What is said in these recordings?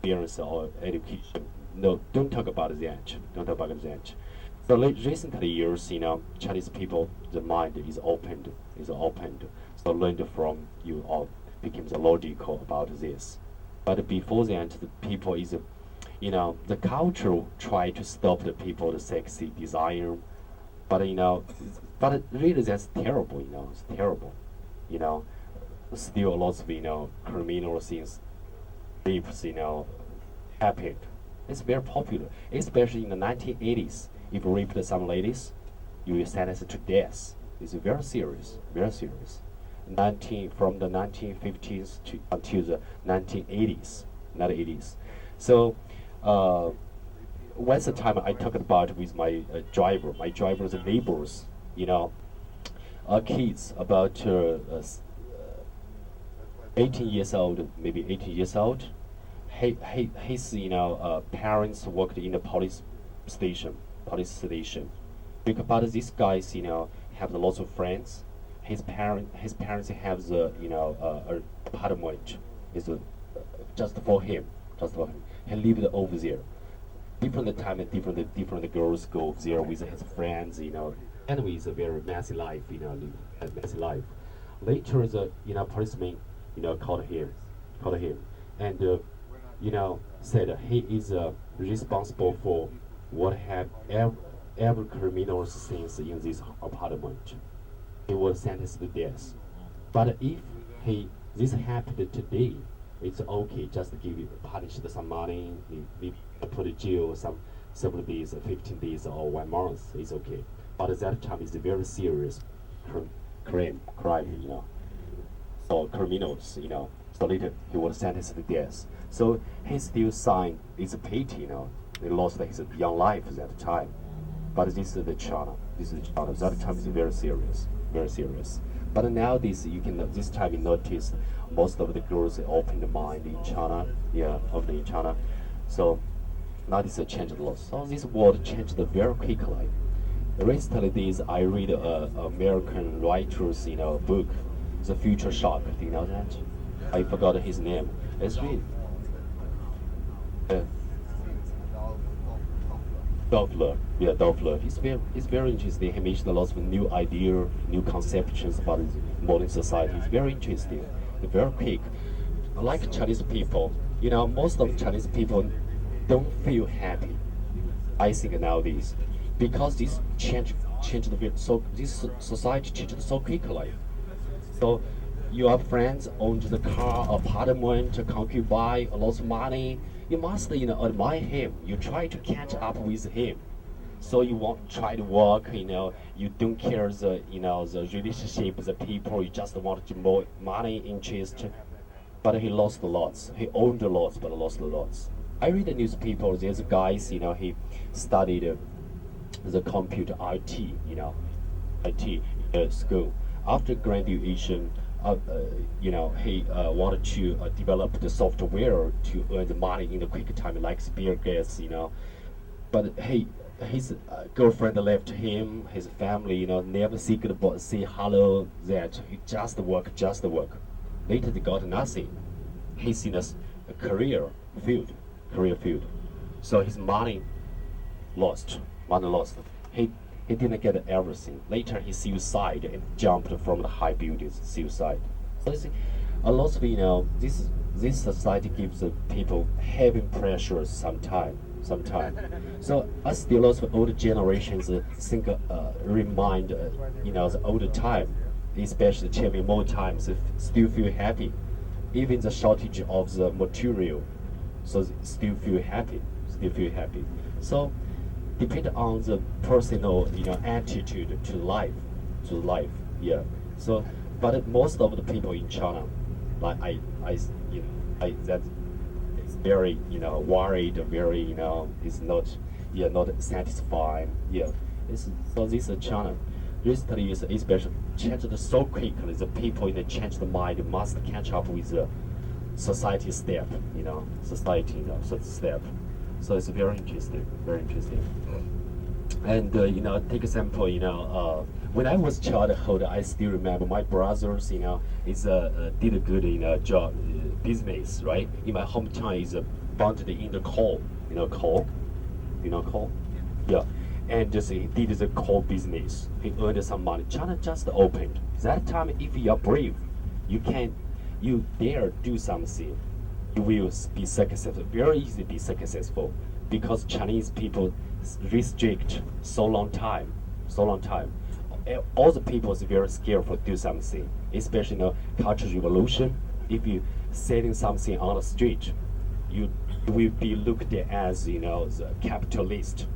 experience or education. No, don't talk about that. Don't talk about that. So recently years, Chinese people, the mind is opened. So learned from you or becomes logical about this. But before that, the people is, the culture try to stop the people the sexy desire, but but really that's terrible. It's terrible. You know, still lots of criminal things, rapes, happened. It's very popular, especially in the 1980s. If you raped some ladies, you will sentenced to death. It's very serious, very serious. 19 from the 1950s to until the 1980s, not 80s. So, once the time I talked about with my driver's neighbors, kids about 18 years old, maybe 18 years old. His parents worked in the police station. But these guys, have lots of friends. His parents have the apartment is just for him, just for him. He lived over there. Different time and different girls go over there with his friends. Anyway, it's a very messy life. Live a messy life. Later, the policeman, called him, and said he is responsible for what have every criminal things in this apartment. He was sentenced to death. But if this happened today, it's okay. Just give you punished some money, maybe put in jail some several days, 15 days, or 1 month. It's okay. But at that time, it's a very serious crime. So criminals. So later he was sentenced to death. So he still signed. It's a pity. He lost his young life at that time. But this is the China. This is China. That time is very serious, very serious. But nowadays, this time you notice most of the girls open the mind in China, open in China. So now this changed a lot. So this world changed very quickly. Recently, I read American writer's book, The Future Shock. Do you know that? I forgot his name. It's really Doppler. Yeah, Doppler. It's very interesting. He mentioned a lot of new idea, new conceptions about modern society. It's very interesting. Very quick. Like Chinese people, most of Chinese people don't feel happy. I think nowadays, because this changed this society changed so quickly. So your friends owned the car, apartment, concubine, a lot of money. You must, admire him. You try to catch up with him. So you want try to work, you don't care the relationship, the people. You just want to more money, interest. But he lost a lot. He owned a lot, but lost a lot. I read the newspaper. There's guys, he studied the computer IT school. After graduation, he wanted to develop the software to earn the money in a quick time, like Bill Gates. But his girlfriend left him, his family, never say goodbye, say hello. That he just work. Later they got nothing. He's in a career field. So his money lost. He didn't get everything. Later he suicided and jumped from the high buildings. Suicide. So you see, a lot of this society gives the people heavy pressures sometimes. So us still lots of older generations think remind the older time, especially traveling more times, still feel happy, even the shortage of the material, so still feel happy. So depend on the personal attitude to life. Yeah. So but most of the people in China, like I that is very worried, very is not satisfied. Yeah. So this is China. Recently is especially changed so quickly. The people in the changed mind must catch up with the society step. So step. So it's very interesting. And take example, when I was childhood, I still remember my brothers, is did a good job, business, right? In my hometown is found it in the coal, coal, coal, yeah, and just he did the coal business. He earned some money. China just opened. That time, if you are brave, you dare do something, you will be successful. Very easy to be successful because Chinese people restrict so long time. All the people is very scared for do something, especially cultural revolution. If you selling something on the street, you will be looked at as the capitalist,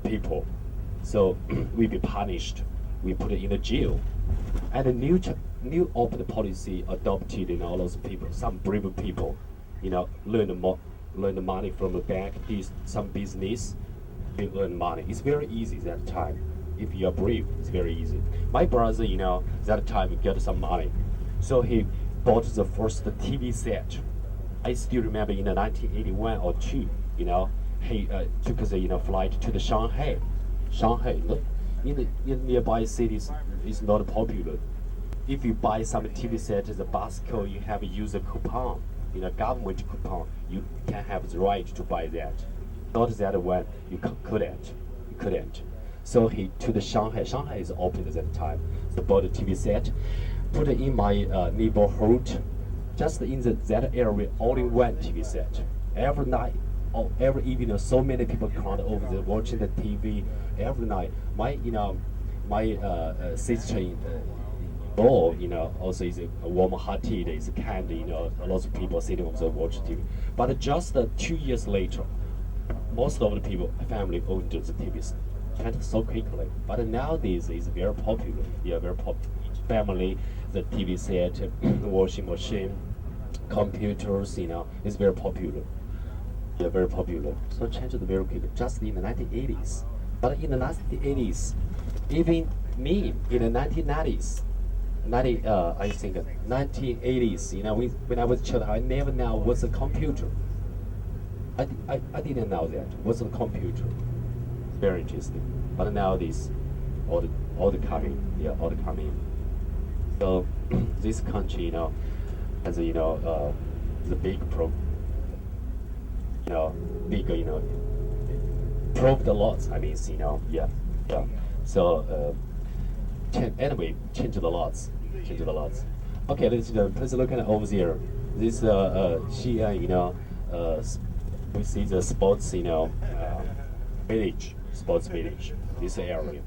people. So we be punished. We put it in the jail. And the new open policy adopted all those people, some brave people, learn the money from the bank, do some business, they earn money. It's very easy that time. If you are brave, it's very easy. My brother, that time he got some money. So he bought the first TV set. I still remember in the 1981 or 2, he took the flight to the Shanghai. In the nearby cities is not popular. If you buy some TV set as a basket, you have a user coupon, government coupon. You can have the right to buy that. Not that one you couldn't. So he to the Shanghai. Shanghai is open at that time. So bought a TV set, put it in my neighborhood, just in that area, only one TV set. Every night, or every evening, so many people crowd over there watching the TV every night. My sister-in-law, also is warm-hearted, is kind, a lot of people sitting over there watching TV. But just 2 years later, most of the people, family owned the TVs, kind so quickly. But nowadays it's very popular. Yeah, very popular. Each family, the TV set, washing machine, computers, is very popular. Yeah, very popular. So changed very quickly, just in the 1980s. But in the 1980s, even me in the 1990s, I think 1980s, when I was a child, I never know what's a computer. I didn't know that what's a computer. Very interesting. But nowadays, all the coming. So this country, has the big proved a lot. I mean, yeah. So anyway, changed a lot. Okay, let's look at over there. This Xi'an, we see the sports, village, this area.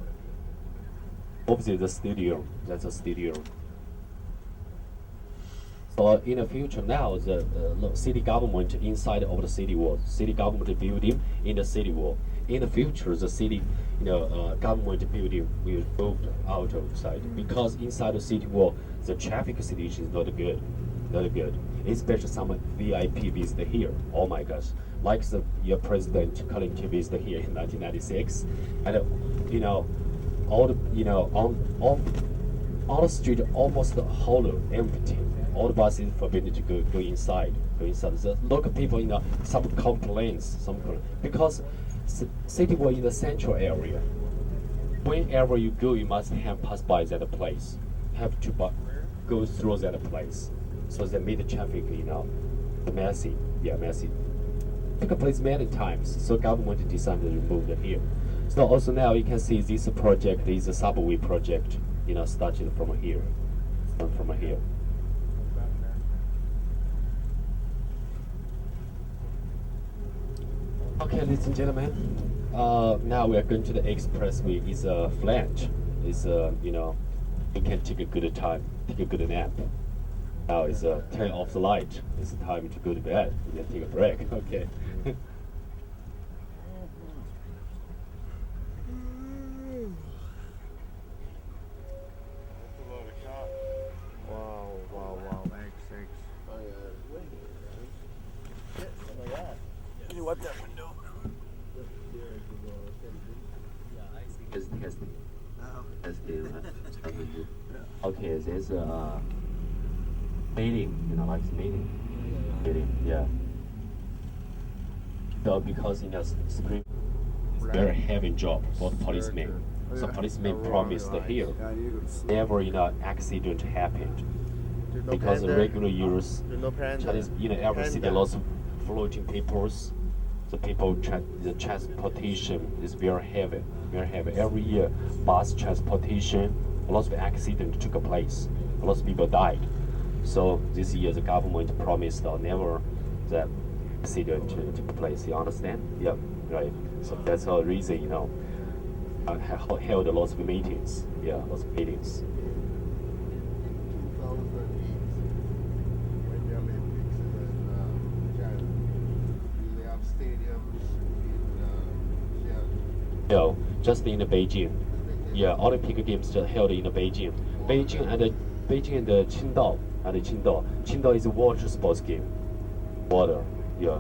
Obviously, the studio, that's a studio. So in the future now, the city government inside of the city wall, city government building in the city wall. In the future, the city, government building will move outside because inside the city wall, the traffic situation is not good. Especially some VIP visit here. Oh my gosh, like your president Clinton visited here in 1996, and all the on the street almost hollow, empty. All the buses forbidden to go inside. The local people, some complaints, because city wall in the central area. Whenever you go, you must have pass by that place. Have to go through that place. So they made the traffic, messy. Took place many times. So government decided to remove it here. So also now you can see this project is a subway project. Started from here. Okay, ladies and gentlemen. Now we are going to the expressway. It's a flat. It's you can take a good time, take a good nap. Now it's turn off the light. It's time to go to bed. Then take a break. Okay. Wow. Thanks. Oh, yeah. Can you wipe that window? Testing. Okay, there's meeting, like meeting, yeah. So because Spring is very heavy job for the policemen. So policemen promised here never accident happened. There's no because plan the there? regular years, There's no plan Chinese, there. every city Panda. lots of floating peoples. The the transportation is very heavy, very heavy. Every year, bus transportation, a lot of accidents took place. A lot of people died. So this year, the government promised never that accident to take place. You understand? Yeah, right. So that's the reason, I held lots of meetings. Yeah, lots of meetings. In 2008, when the Olympics is in China, do they have stadiums in No, just in the Beijing. Yeah, Olympic Games just held in the Beijing. Beijing and Qingdao and Qingdao. Qingdao is a water sports game. Water. Yeah.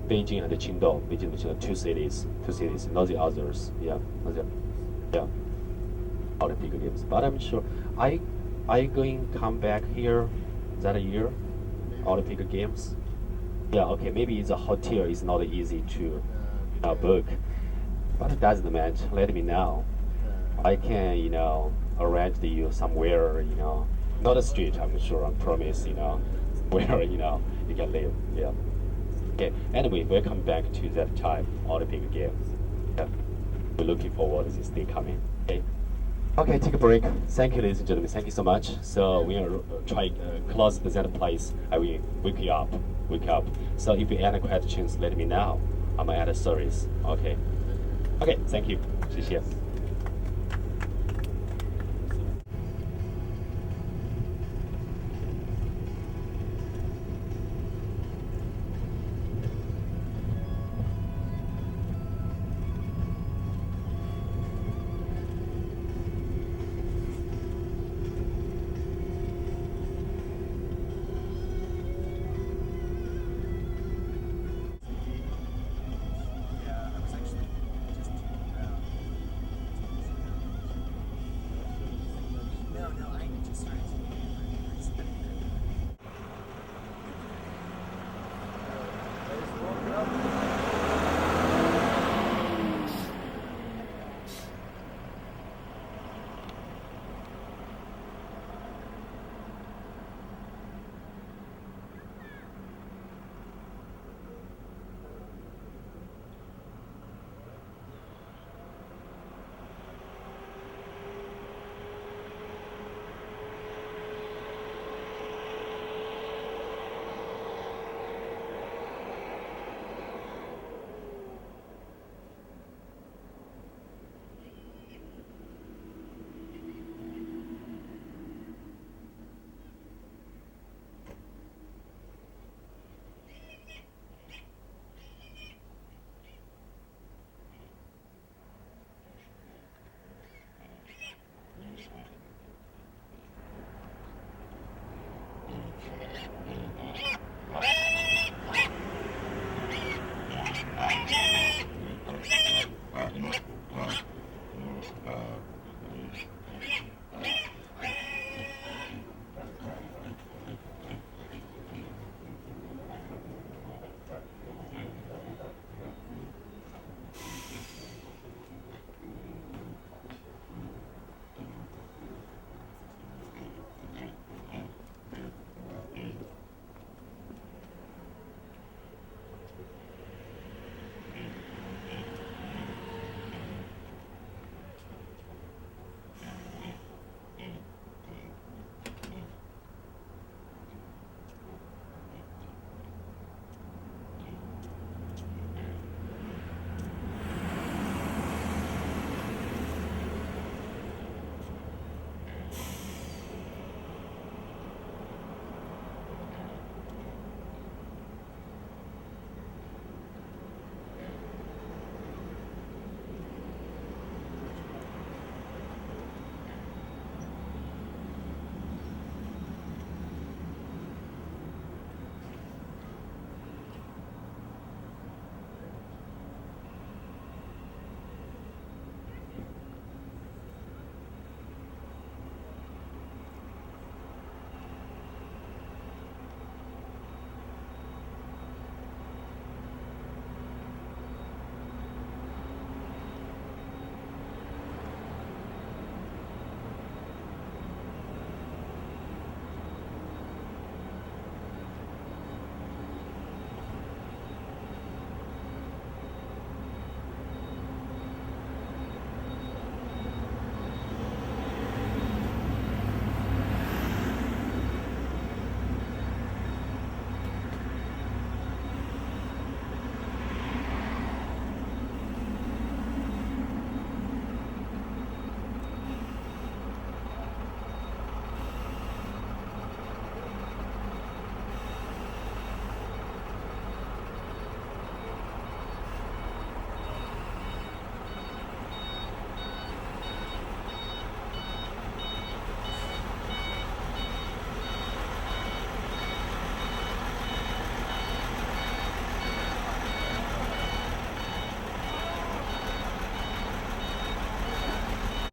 Beijing and Qingdao. Beijing and Qingdao. Two cities, not the others. Yeah. Yeah. Olympic Games. But I'm sure I going come back here that year. Olympic Games. Yeah, okay, maybe the hotel is not easy to book. But it doesn't matter. Let me know. I can, arrange you somewhere, not a street, I'm sure, I promise, where, you can live. Yeah. Okay, anyway, we're coming back to that time, Olympic Games. Yeah. We're looking forward to this day coming. Okay. Okay, take a break. Thank you, ladies and gentlemen. Thank you so much. So we are trying close that place. I will wake you up. Wake up. So if you have any questions, let me know. I'm at a service. Okay. Okay. Thank you. 谢谢。